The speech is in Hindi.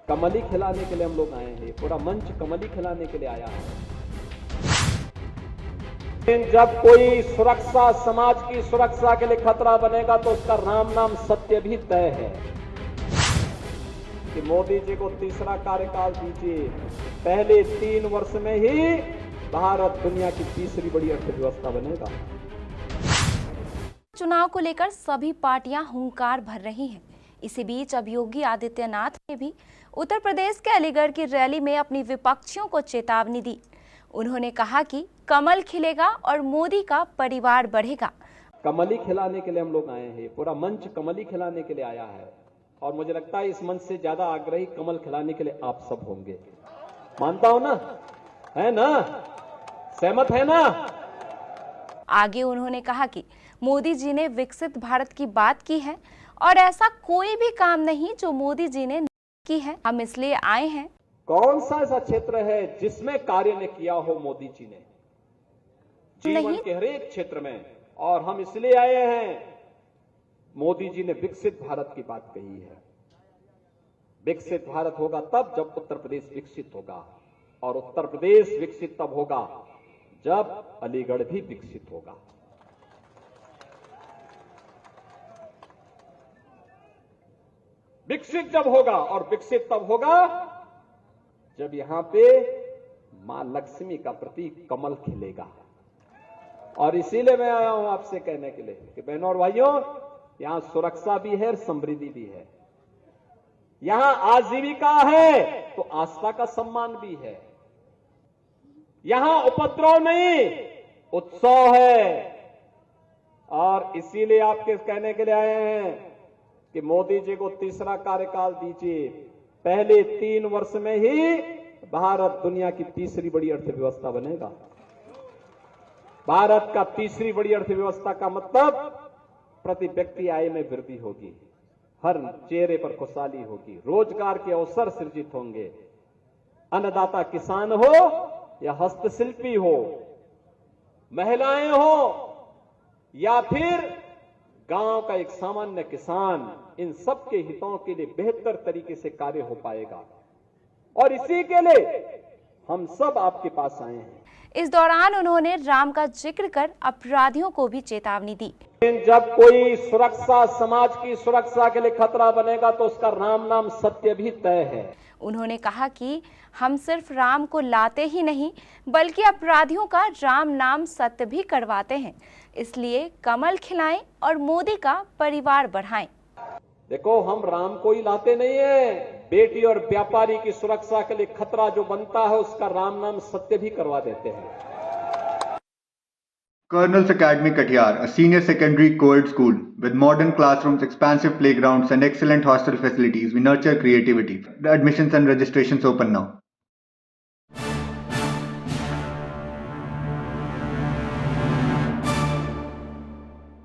कमली खिलाने के लिए हम लोग आए हैं, पूरा मंच कमली खिलाने के लिए आया है। लेकिन जब कोई सुरक्षा, समाज की सुरक्षा के लिए खतरा बनेगा तो उसका राम नाम सत्य भी तय है कि मोदी जी को तीसरा कार्यकाल दीजिए। पहले 3 वर्ष में ही भारत दुनिया की तीसरी बड़ी अर्थव्यवस्था बनेगा। चुनाव को लेकर सभी पार्टियां हुंकार भर रही हैं। इसी बीच अब योगी आदित्यनाथ ने भी उत्तर प्रदेश के अलीगढ़ की रैली में अपनी विपक्षियों को चेतावनी दी। उन्होंने कहा कि कमल खिलेगा और मोदी का परिवार बढ़ेगा। कमली खिलाने के लिए हम लोग आए हैं, पूरा मंच कमली खिलाने के लिए आया है और मुझे लगता है इस मंच से ज्यादा आग्रही कमल खिलाने के लिए आप सब होंगे। मानता हो ना, है ना, सहमत है ना? आगे उन्होंने कहा कि मोदी जी ने विकसित भारत की बात की है और ऐसा कोई भी काम नहीं जो मोदी जी ने की है। हम इसलिए आए हैं। कौन सा ऐसा क्षेत्र है जिसमें कार्य ने किया हो मोदी जी ने जीवन के हर एक क्षेत्र में, और हम इसलिए आए हैं। मोदी जी ने विकसित भारत की बात कही है। विकसित भारत होगा तब जब उत्तर प्रदेश विकसित होगा, और उत्तर प्रदेश विकसित तब होगा जब अलीगढ़ भी विकसित होगा। विकसित जब होगा, और विकसित तब होगा जब यहां पे मां लक्ष्मी का प्रतीक कमल खिलेगा। और इसीलिए मैं आया हूं आपसे कहने के लिए कि बहनों और भाइयों, यहां सुरक्षा भी है और समृद्धि भी है। यहां आजीविका है तो आस्था का सम्मान भी है। यहां उपद्रव नहीं, उत्सव है। और इसीलिए आपके कहने के लिए आए हैं कि मोदी जी को तीसरा कार्यकाल दीजिए। पहले 3 वर्ष में ही भारत दुनिया की तीसरी बड़ी अर्थव्यवस्था बनेगा। भारत का तीसरी बड़ी अर्थव्यवस्था का मतलब प्रति व्यक्ति आय में वृद्धि होगी, हर चेहरे पर खुशहाली होगी, रोजगार के अवसर सृजित होंगे। अन्नदाता किसान हो या हस्तशिल्पी हो, महिलाएं हो या फिर गांव का एक सामान्य किसान, इन सब के हितों के लिए बेहतर तरीके से कार्य हो पाएगा। और इसी के लिए हम सब आपके पास आए हैं। इस दौरान उन्होंने राम का जिक्र कर अपराधियों को भी चेतावनी दी। जब कोई सुरक्षा, समाज की सुरक्षा के लिए खतरा बनेगा तो उसका राम नाम सत्य भी तय है। उन्होंने कहा कि हम सिर्फ राम को लाते ही नहीं बल्कि अपराधियों का राम नाम सत्य भी करवाते हैं। इसलिए कमल खिलाएं और मोदी का परिवार बढ़ाएं। देखो, हम राम को ही लाते नहीं है, बेटी और व्यापारी की सुरक्षा के लिए खतरा जो बनता है उसका राम नाम सत्य भी करवा देते हैं। Colonel's Academy Katiyar, a senior secondary co-ed school with modern classrooms, expansive playgrounds and excellent hostel facilities. We nurture creativity. The admissions and registrations open now.